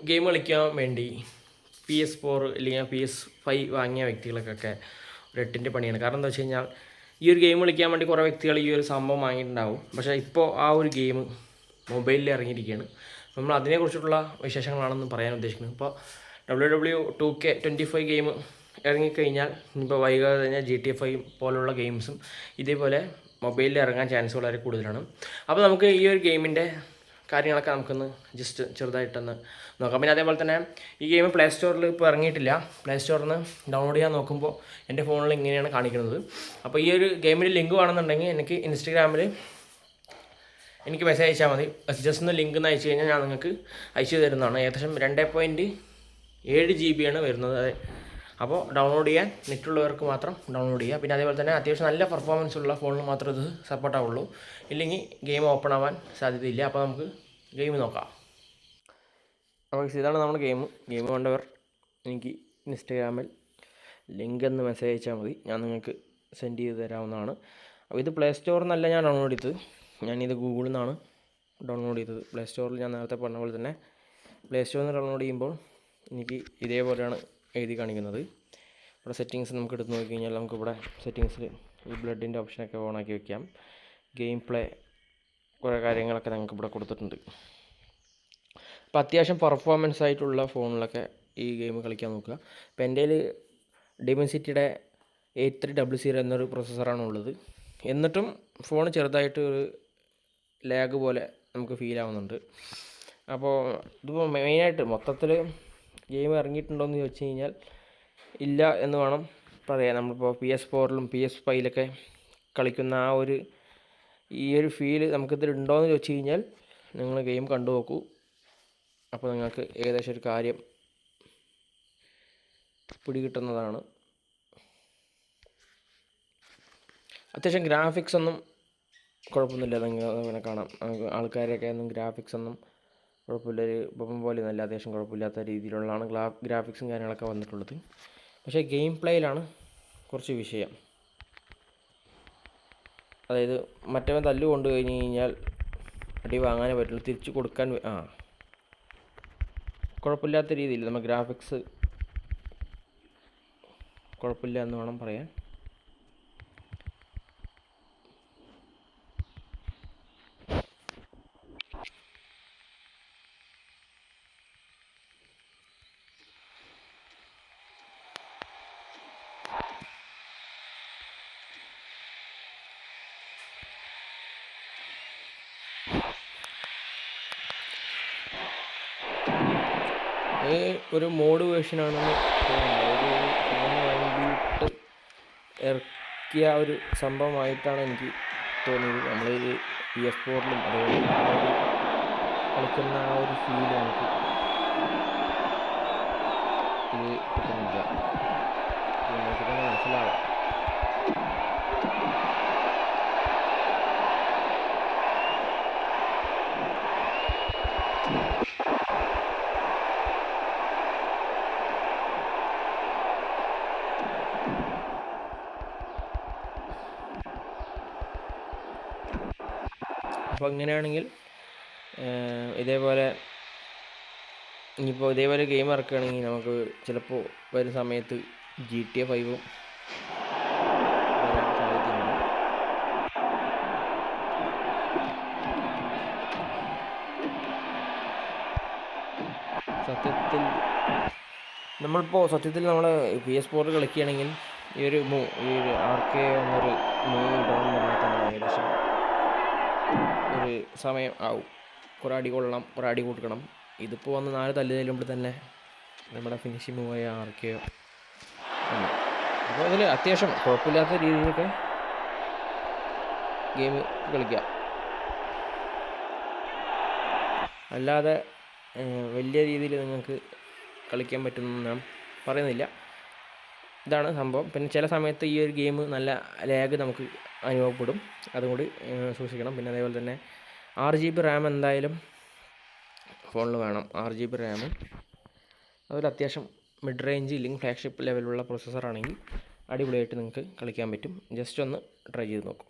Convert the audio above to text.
Game കളിക്കാൻ വേണ്ടി PS4 അല്ലെങ്കിൽ PS5 വാങ്ങിയ വ്യക്തികൾക്കൊക്കെ ഒരു എട്ടിൻ്റെ പണിയാണ്. കാരണം എന്താ വെച്ച് കഴിഞ്ഞാൽ ഈ ഒരു ഗെയിം കളിക്കാൻ വേണ്ടി കുറേ വ്യക്തികൾ ഈ ഒരു സംഭവം വാങ്ങിയിട്ടുണ്ടാവും. പക്ഷേ ഇപ്പോൾ ആ ഒരു ഗെയിം മൊബൈലിൽ ഇറങ്ങിയിരിക്കുകയാണ്. നമ്മൾ അതിനെക്കുറിച്ചിട്ടുള്ള വിശേഷങ്ങളാണെന്ന് പറയാൻ ഉദ്ദേശിക്കുന്നത്. ഇപ്പോൾ WWE 2K25 ഗെയിം ഇറങ്ങിക്കഴിഞ്ഞാൽ ഇപ്പോൾ വൈകാതെ തന്നെ GTA 5 പോലുള്ള ഗെയിംസും ഇതേപോലെ മൊബൈലിൽ ഇറങ്ങാൻ ചാൻസ് വളരെ കൂടുതലാണ്. അപ്പോൾ നമുക്ക് ഈ ഒരു ഗെയിമിൻ്റെ കാര്യങ്ങളൊക്കെ നമുക്കൊന്ന് ജസ്റ്റ് ചെറുതായിട്ടൊന്ന് നോക്കാം. പിന്നെ അതേപോലെ തന്നെ ഈ ഗെയിം പ്ലേ സ്റ്റോറിൽ ഇപ്പോൾ ഇറങ്ങിയിട്ടില്ല. പ്ലേ സ്റ്റോറിൽ നിന്ന് ഡൗൺലോഡ് ചെയ്യാൻ നോക്കുമ്പോൾ എൻ്റെ ഫോണിൽ ഇങ്ങനെയാണ് കാണിക്കുന്നത്. അപ്പോൾ ഈ ഒരു ഗെയിമിൻ്റെ ലിങ്ക് വേണമെന്നുണ്ടെങ്കിൽ എനിക്ക് ഇൻസ്റ്റഗ്രാമിൽ എനിക്ക് മെസ്സേജ് അയച്ചാൽ മതി. ജസ്റ്റ് ഒന്ന് ലിങ്ക് ഒന്ന് അയച്ചു കഴിഞ്ഞാൽ ഞാൻ നിങ്ങൾക്ക് അയച്ചു തരുന്നതാണ്. ഏകദേശം 2.7 GB വരുന്നത്. അപ്പോൾ ഡൗൺലോഡ് ചെയ്യാൻ നെറ്റുള്ളവർക്ക് മാത്രം ഡൗൺലോഡ് ചെയ്യുക. പിന്നെ അതേപോലെ തന്നെ അത്യാവശ്യം നല്ല പെർഫോമൻസ് ഉള്ള ഫോണിൽ മാത്രമേ ഇത് സപ്പോർട്ടാവുള്ളൂ. ഇല്ലെങ്കിൽ ഗെയിം ഓപ്പൺ ആവാൻ സാധ്യതയില്ല. അപ്പോൾ നമുക്ക് ഗെയിം നോക്കാം. അപ്പോൾ ഇതാണ് നമ്മുടെ ഗെയിം വേണ്ടവർ എനിക്ക് ഇൻസ്റ്റഗ്രാമിൽ ലിങ്ക് എന്ന് മെസ്സേജ് അയച്ചാൽ മതി. ഞാൻ നിങ്ങൾക്ക് സെൻഡ് ചെയ്ത് തരാവുന്നതാണ്. അപ്പോൾ ഇത് പ്ലേ സ്റ്റോറിൽ നിന്നല്ല ഞാൻ ഡൗൺലോഡ് ചെയ്തത്, ഞാനിത് ഗൂഗിളിൽ നിന്നാണ് ഡൗൺലോഡ് ചെയ്തത്. പ്ലേ സ്റ്റോറിൽ ഞാൻ നേരത്തെ പറഞ്ഞ പോലെ തന്നെ പ്ലേ സ്റ്റോറിൽ നിന്ന് ഡൗൺലോഡ് ചെയ്യുമ്പോൾ എനിക്ക് ഇതേപോലെയാണ് എഴുതി കാണിക്കുന്നത്. ഇവിടെ സെറ്റിങ്സ് നമുക്ക് എടുത്ത് നോക്കി കഴിഞ്ഞാൽ നമുക്കിവിടെ സെറ്റിങ്സിൽ ഈ ബ്ലഡിൻ്റെ ഓപ്ഷനൊക്കെ ഓണാക്കി വയ്ക്കാം. ഗെയിം പ്ലേ കുറേ കാര്യങ്ങളൊക്കെ നമുക്ക് ഇവിടെ കൊടുത്തിട്ടുണ്ട്. അപ്പോൾ അത്യാവശ്യം പെർഫോമൻസ് ആയിട്ടുള്ള ഫോണിലൊക്കെ ഈ ഗെയിം കളിക്കാൻ നോക്കുക. ഇപ്പോൾ എൻ്റെ കയ്യിൽ ഡിമെൻസിറ്റിയുടെ 8300 എന്നൊരു പ്രോസസ്സറാണ് ഉള്ളത്. എന്നിട്ടും ഫോൺ ചെറുതായിട്ട് ഒരു ലാഗ് പോലെ നമുക്ക് ഫീൽ ആവുന്നുണ്ട്. അപ്പോൾ ഇതിപ്പോൾ മെയിനായിട്ട് മൊത്തത്തിൽ ഗെയിം ഇറങ്ങിയിട്ടുണ്ടോയെന്ന് ചോദിച്ചു കഴിഞ്ഞാൽ ഇല്ല എന്ന് വേണം പറയാൻ. നമ്മളിപ്പോൾ PS4ലും PS5ലൊക്കെ കളിക്കുന്ന ഈ ഒരു ഫീല് നമുക്കിതിൽ ഉണ്ടോയെന്ന് ചോദിച്ചു കഴിഞ്ഞാൽ നിങ്ങൾ ഗെയിം കണ്ടു നോക്കൂ. അപ്പോൾ നിങ്ങൾക്ക് ഏകദേശം ഒരു കാര്യം പിടികിട്ടുന്നതാണ്. അത്യാവശ്യം ഗ്രാഫിക്സ് ഒന്നും കുഴപ്പമൊന്നുമില്ല. അങ്ങനെ കാണാം. ആൾക്കാരൊക്കെ ഒന്നും ഗ്രാഫിക്സ് ഒന്നും കുഴപ്പമില്ല, ഒരു ബൊമ്മ പോലെ നല്ല അത്യാവശ്യം കുഴപ്പമില്ലാത്ത രീതിയിലുള്ളതാണ് ഗ്രാഫിക്സും കാര്യങ്ങളൊക്കെ വന്നിട്ടുള്ളത്. പക്ഷേ ഗെയിം പ്ലേയിലാണ് കുറച്ച് വിഷയം. അതായത് മറ്റവൻ തല്ലു കൊണ്ട് കഴിഞ്ഞ് കഴിഞ്ഞാൽ അടി വാങ്ങാനേ പറ്റുള്ളൂ, തിരിച്ചു കൊടുക്കാൻ കുഴപ്പമില്ലാത്ത രീതിയിൽ നമ്മൾ ഗ്രാഫിക്സ് കുഴപ്പമില്ല എന്ന് വേണം പറയാൻ. ഒരു മോഡ് വേർഷനാണെന്ന് തോന്നുന്നത്. ഒരു ഫോണിന് വേണ്ടിയിട്ട് ഇറക്കിയ ഒരു സംഭവമായിട്ടാണ് എനിക്ക് തോന്നിയത്. നമ്മൾ PS4ലും അതുപോലെ കളിക്കുന്ന ആ ഒരു ഫീൽ നമുക്ക് ഇത് കിട്ടുന്നില്ല. നമുക്ക് തന്നെ മനസ്സിലാവാം. അപ്പോൾ അങ്ങനെയാണെങ്കിൽ ഇനിയിപ്പോൾ ഇതേപോലെ ഗെയിം ഇറക്കുകയാണെങ്കിൽ നമുക്ക് ചിലപ്പോൾ വരുന്ന സമയത്ത് GTA 5 വരാൻ സാധ്യതയുണ്ട്. സത്യത്തിൽ നമ്മൾ PS4 കളിക്കുകയാണെങ്കിൽ ഈ ഒരു RK എന്നൊരു മൂവ് ഇടണമെന്ന് പറഞ്ഞാൽ തന്നെ ഏകദേശം ഒരു സമയം ആവും. കുറേ അടി കൊള്ളണം, കുറേ അടി കൊടുക്കണം. ഇതിപ്പോൾ വന്ന് 4 തല്ല് തല്ലുമ്പോൾ തന്നെ നമ്മുടെ ഫിനിഷിംഗ് മൂവായ RK. അപ്പോൾ അതിൽ അത്യാവശ്യം കുഴപ്പമില്ലാത്ത രീതിയിലൊക്കെ ഗെയിം കളിക്കാം. അല്ലാതെ വലിയ രീതിയിൽ നിങ്ങൾക്ക് കളിക്കാൻ പറ്റുമെന്ന് ഞാൻ പറയുന്നില്ല. ഇതാണ് സംഭവം. പിന്നെ ചില സമയത്ത് ഈ ഒരു ഗെയിം നല്ല ലാഗ് നമുക്ക് അനുഭവപ്പെടും, അതും കൂടി സൂക്ഷിക്കണം. പിന്നെ അതേപോലെ തന്നെ 6 GB റാം എന്തായാലും ഫോണിൽ വേണം. 6 GB റാമും അതുപോലെ അത്യാവശ്യം മിഡ് റേഞ്ച് ഇല്ലെങ്കിൽ ഫ്ലാഗ്ഷിപ്പ് ലെവലുള്ള പ്രോസസ്സറാണെങ്കിൽ അടിപൊളിയായിട്ട് നിങ്ങൾക്ക് കളിക്കാൻ പറ്റും. ജസ്റ്റ് ഒന്ന് ട്രൈ ചെയ്ത് നോക്കൂ.